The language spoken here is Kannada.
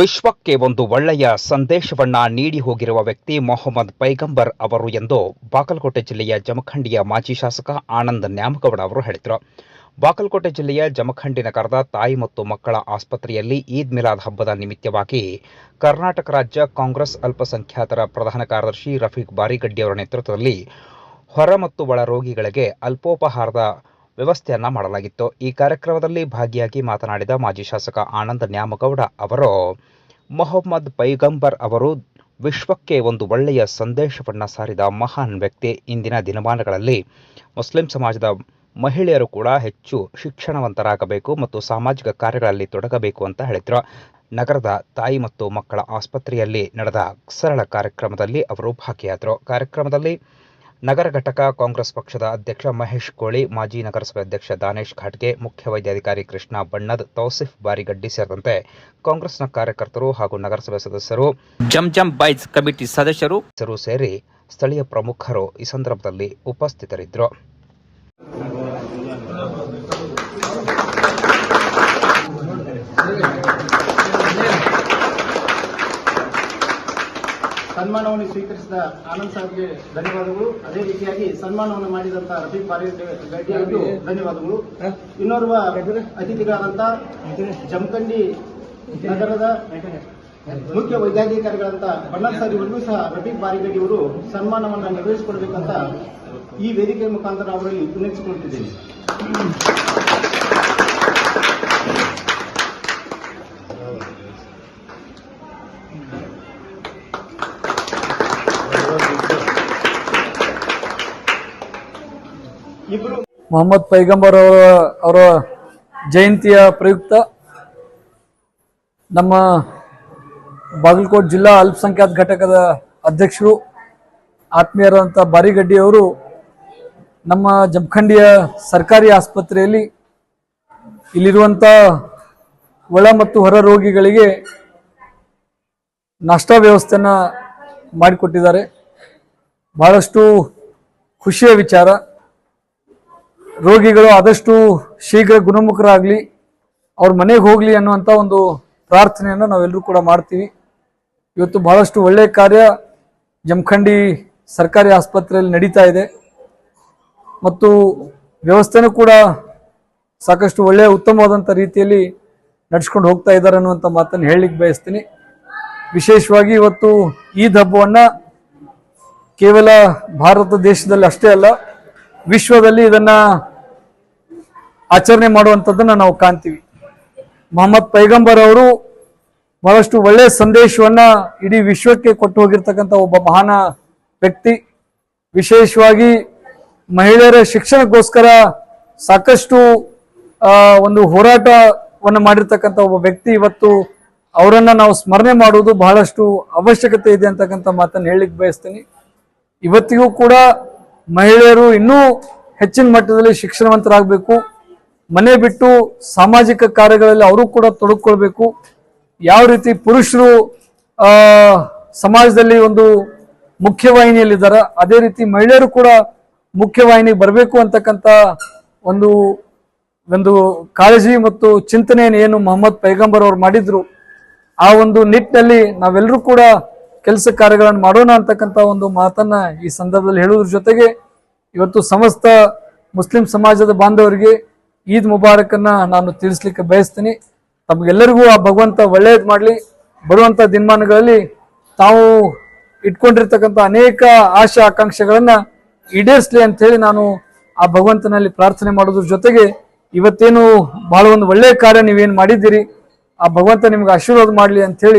ವಿಶ್ವಕ್ಕೆ ಒಂದು ಒಳ್ಳೆಯ ಸಂದೇಶವನ್ನ ನೀಡಿ ಹೋಗಿರುವ ವ್ಯಕ್ತಿ ಮೊಹಮ್ಮದ್ ಪೈಗಂಬರ್ ಅವರು ಎಂದು ಬಾಗಲಕೋಟೆ ಜಿಲ್ಲೆಯ ಜಮಖಂಡಿಯ ಮಾಜಿ ಶಾಸಕ ಆನಂದ್ ನ್ಯಾಮಗೌಡ ಅವರು ಹೇಳಿದರು. ಬಾಗಲಕೋಟೆ ಜಿಲ್ಲೆಯ ಜಮಖಂಡಿ ನಗರದ ತಾಯಿ ಮತ್ತು ಮಕ್ಕಳ ಆಸ್ಪತ್ರೆಯಲ್ಲಿ ಈದ್ ಮಿಲಾದ್ ಹಬ್ಬದ ನಿಮಿತ್ತವಾಗಿ ಕರ್ನಾಟಕ ರಾಜ್ಯ ಕಾಂಗ್ರೆಸ್ ಅಲ್ಪಸಂಖ್ಯಾತರ ಪ್ರಧಾನ ಕಾರ್ಯದರ್ಶಿ ರಫೀಕ್ ಬಾರಿಗಡ್ಡಿ ಅವರ ನೇತೃತ್ವದಲ್ಲಿ ಹೊರ ಮತ್ತು ಒಳ ರೋಗಿಗಳಿಗೆ ಅಲ್ಪೋಪಹಾರದ ವ್ಯವಸ್ಥೆಯನ್ನ ಮಾಡಲಾಗಿತ್ತು. ಈ ಕಾರ್ಯಕ್ರಮದಲ್ಲಿ ಭಾಗಿಯಾಗಿ ಮಾತನಾಡಿದ ಮಾಜಿ ಶಾಸಕ ಆನಂದ್ ನ್ಯಾಮಗೌಡ ಅವರು, ಮೊಹಮ್ಮದ್ ಪೈಗಂಬರ್ ಅವರು ವಿಶ್ವಕ್ಕೆ ಒಂದು ಒಳ್ಳೆಯ ಸಂದೇಶವನ್ನ ಸಾರಿದ ಮಹಾನ್ ವ್ಯಕ್ತಿ. ಇಂದಿನ ದಿನಮಾನಗಳಲ್ಲಿ ಮುಸ್ಲಿಂ ಸಮಾಜದ ಮಹಿಳೆಯರು ಕೂಡ ಹೆಚ್ಚು ಶಿಕ್ಷಣವಂತರಾಗಬೇಕು ಮತ್ತು ಸಾಮಾಜಿಕ ಕಾರ್ಯಗಳಲ್ಲಿ ತೊಡಗಬೇಕು ಅಂತ ಹೇಳಿದ್ರು. ನಗರದ ತಾಯಿ ಮತ್ತು ಮಕ್ಕಳ ಆಸ್ಪತ್ರೆಯಲ್ಲಿ ನಡೆದ ಸರಳ ಕಾರ್ಯಕ್ರಮದಲ್ಲಿ ಅವರು ಭಾಗಿಯಾದರು. ಕಾರ್ಯಕ್ರಮದಲ್ಲಿ ನಗರ ಘಟಕ ಕಾಂಗ್ರೆಸ್ ಪಕ್ಷದ ಅಧ್ಯಕ್ಷ ಮಹೇಶ್ ಕೋಳಿ, ಮಾಜಿ ನಗರಸಭೆ ಅಧ್ಯಕ್ಷ ದಾನೇಶ್ ಘಾಟ್ಗೆ, ಮುಖ್ಯ ವೈದ್ಯಾಧಿಕಾರಿ ಕೃಷ್ಣ ಬಣ್ಣದ್, ತೌಸಿಫ್ ಬಾರಿಗಡ್ಡಿ ಸೇರಿದಂತೆ ಕಾಂಗ್ರೆಸ್ನ ಕಾರ್ಯಕರ್ತರು ಹಾಗೂ ನಗರಸಭೆ ಸದಸ್ಯರು, ಜಮ್ ಬಾಯ್ಸ್ ಕಮಿಟಿ ಸದಸ್ಯರು ಸೇರಿ ಸ್ಥಳೀಯ ಪ್ರಮುಖರು ಈ ಸಂದರ್ಭದಲ್ಲಿ ಉಪಸ್ಥಿತರಿದ್ದರು. ಸನ್ಮಾನವನ್ನು ಸ್ವೀಕರಿಸಿದ ಆನಂದ್ ಸಾಹೇಬ್ಗೆ ಧನ್ಯವಾದಗಳು. ಅದೇ ರೀತಿಯಾಗಿ ಸನ್ಮಾನವನ್ನು ಮಾಡಿದಂತ ರಫೀಕ್ ಬಾರಿಗಡ್ಡಿ ಅವರಿಗೂ ಧನ್ಯವಾದಗಳು. ಇನ್ನೋರ್ವ ಅತಿಥಿಗಳಾದಂತ ಜಮಖಂಡಿ ನಗರದ ಮುಖ್ಯ ವೈದ್ಯಾಧಿಕಾರಿಗಳಂತ ಬಣ್ಣದ್ ಸರ್ ಇವರಿಗೂ ಸಹ ರಫೀಕ್ ಬಾರಿಗಡ್ಡಿ ಅವರು ಸನ್ಮಾನವನ್ನು ನೆರವೇರಿಸಿಕೊಡಬೇಕಂತ ಈ ವೇದಿಕೆ ಮುಖಾಂತರ ಅವರಲ್ಲಿ ವಿನಂತಿಸಿಕೊಳ್ತಿದ್ದೇನೆ. ಮೊಹಮ್ಮದ್ ಪೈಗಂಬರ್ ಅವರ ಜಯಂತಿಯ ಪ್ರಯುಕ್ತ ನಮ್ಮ ಬಾಗಲಕೋಟೆ ಜಿಲ್ಲಾ ಅಲ್ಪಸಂಖ್ಯಾತ ಘಟಕದ ಅಧ್ಯಕ್ಷರು ಆತ್ಮೀಯರಾದಂಥ ಬಾರಿಗಡ್ಡಿ ಅವರು ನಮ್ಮ ಜಮಖಂಡಿಯ ಸರ್ಕಾರಿ ಆಸ್ಪತ್ರೆಯಲ್ಲಿ ಇಲ್ಲಿರುವಂಥ ಒಳ ಮತ್ತು ಹೊರ ರೋಗಿಗಳಿಗೆ ನಾಷ್ಟಾ ವ್ಯವಸ್ಥೆಯನ್ನು ಮಾಡಿಕೊಟ್ಟಿದ್ದಾರೆ. ಬಹಳಷ್ಟು ಖುಷಿಯ ವಿಚಾರ. ರೋಗಿಗಳು ಆದಷ್ಟು ಶೀಘ್ರ ಗುಣಮುಖರಾಗಲಿ, ಅವ್ರ ಮನೆಗೆ ಹೋಗಲಿ ಅನ್ನುವಂಥ ಒಂದು ಪ್ರಾರ್ಥನೆಯನ್ನು ನಾವೆಲ್ಲರೂ ಕೂಡ ಮಾಡ್ತೀವಿ. ಇವತ್ತು ಬಹಳಷ್ಟು ಒಳ್ಳೆಯ ಕಾರ್ಯ ಜಮಖಂಡಿ ಸರ್ಕಾರಿ ಆಸ್ಪತ್ರೆಯಲ್ಲಿ ನಡೀತಾ ಇದೆ ಮತ್ತು ವ್ಯವಸ್ಥೆನೂ ಕೂಡ ಸಾಕಷ್ಟು ಒಳ್ಳೆಯ ಉತ್ತಮವಾದಂಥ ರೀತಿಯಲ್ಲಿ ನಡೆಸ್ಕೊಂಡು ಹೋಗ್ತಾ ಇದ್ದಾರೆ ಅನ್ನುವಂಥ ಮಾತನ್ನು ಹೇಳಲಿಕ್ಕೆ ಬಯಸ್ತೀನಿ. ವಿಶೇಷವಾಗಿ ಇವತ್ತು ಈದ್ ಹಬ್ಬವನ್ನು ಕೇವಲ ಭಾರತ ದೇಶದಲ್ಲಿ ಅಷ್ಟೇ ಅಲ್ಲ, ವಿಶ್ವದಲ್ಲಿ ಇದನ್ನ ಆಚರಣೆ ಮಾಡುವಂಥದ್ದನ್ನು ನಾವು ಕಾಣ್ತೀವಿ. ಮೊಹಮ್ಮದ್ ಪೈಗಂಬರ್ ಅವರು ಬಹಳಷ್ಟು ಒಳ್ಳೆಯ ಸಂದೇಶವನ್ನ ಇಡೀ ವಿಶ್ವಕ್ಕೆ ಕೊಟ್ಟು ಹೋಗಿರ್ತಕ್ಕಂಥ ಒಬ್ಬ ಮಹಾನ ವ್ಯಕ್ತಿ. ವಿಶೇಷವಾಗಿ ಮಹಿಳೆಯರ ಶಿಕ್ಷಣಕ್ಕೋಸ್ಕರ ಸಾಕಷ್ಟು ಒಂದು ಹೋರಾಟವನ್ನು ಮಾಡಿರ್ತಕ್ಕಂಥ ಒಬ್ಬ ವ್ಯಕ್ತಿ. ಇವತ್ತು ಅವರನ್ನ ನಾವು ಸ್ಮರಣೆ ಮಾಡುವುದು ಬಹಳಷ್ಟು ಅವಶ್ಯಕತೆ ಇದೆ ಅಂತಕ್ಕಂಥ ಮಾತನ್ನು ಹೇಳಲಿಕ್ಕೆ ಬಯಸ್ತೀನಿ. ಇವತ್ತಿಗೂ ಕೂಡ ಮಹಿಳೆಯರು ಇನ್ನೂ ಹೆಚ್ಚಿನ ಮಟ್ಟದಲ್ಲಿ ಶಿಕ್ಷಣವಂತರಾಗಬೇಕು, ಮನೆ ಬಿಟ್ಟು ಸಾಮಾಜಿಕ ಕಾರ್ಯಗಳಲ್ಲಿ ಅವರು ಕೂಡ ತೊಡಗಿಕೊಳ್ಬೇಕು. ಯಾವ ರೀತಿ ಪುರುಷರು ಸಮಾಜದಲ್ಲಿ ಒಂದು ಮುಖ್ಯವಾಹಿನಿಯಲ್ಲಿದ್ದಾರೆ, ಅದೇ ರೀತಿ ಮಹಿಳೆಯರು ಕೂಡ ಮುಖ್ಯವಾಹಿನಿಗೆ ಬರಬೇಕು ಅಂತಕ್ಕಂಥ ಒಂದು ಕಾಳಜಿ ಮತ್ತು ಚಿಂತನೆಯನ್ನು ಏನು ಮೊಹಮ್ಮದ್ ಪೈಗಂಬರ್ ಅವರು ಮಾಡಿದ್ರು, ಆ ಒಂದು ನಿಟ್ಟಿನಲ್ಲಿ ನಾವೆಲ್ಲರೂ ಕೂಡ ಕೆಲಸ ಕಾರ್ಯಗಳನ್ನು ಮಾಡೋಣ ಅಂತಕ್ಕಂಥ ಒಂದು ಮಾತನ್ನ ಈ ಸಂದರ್ಭದಲ್ಲಿ ಹೇಳುವುದ್ರ ಜೊತೆಗೆ ಇವತ್ತು ಸಮಸ್ತ ಮುಸ್ಲಿಂ ಸಮಾಜದ ಬಾಂಧವರಿಗೆ ಈದ್ ಮುಬಾರಕನ್ನ ನಾನು ತಿಳಿಸ್ಲಿಕ್ಕೆ ಬಯಸ್ತೀನಿ. ತಮಗೆಲ್ಲರಿಗೂ ಆ ಭಗವಂತ ಒಳ್ಳೆಯದು ಮಾಡಲಿ. ಬರುವಂತ ದಿನಮಾನಗಳಲ್ಲಿ ತಾವು ಇಟ್ಕೊಂಡಿರ್ತಕ್ಕಂಥ ಅನೇಕ ಆಶಾ ಆಕಾಂಕ್ಷೆಗಳನ್ನ ಈಡೇರಿಸಲಿ ಅಂತ ಹೇಳಿ ನಾನು ಆ ಭಗವಂತನಲ್ಲಿ ಪ್ರಾರ್ಥನೆ ಮಾಡೋದ್ರ ಜೊತೆಗೆ ಇವತ್ತೇನು ಬಹಳ ಒಂದು ಒಳ್ಳೆಯ ಕಾರ್ಯ ನೀವೇನು ಮಾಡಿದ್ದೀರಿ, ಆ ಭಗವಂತ ನಿಮ್ಗೆ ಆಶೀರ್ವಾದ ಮಾಡಲಿ ಅಂತ ಹೇಳಿ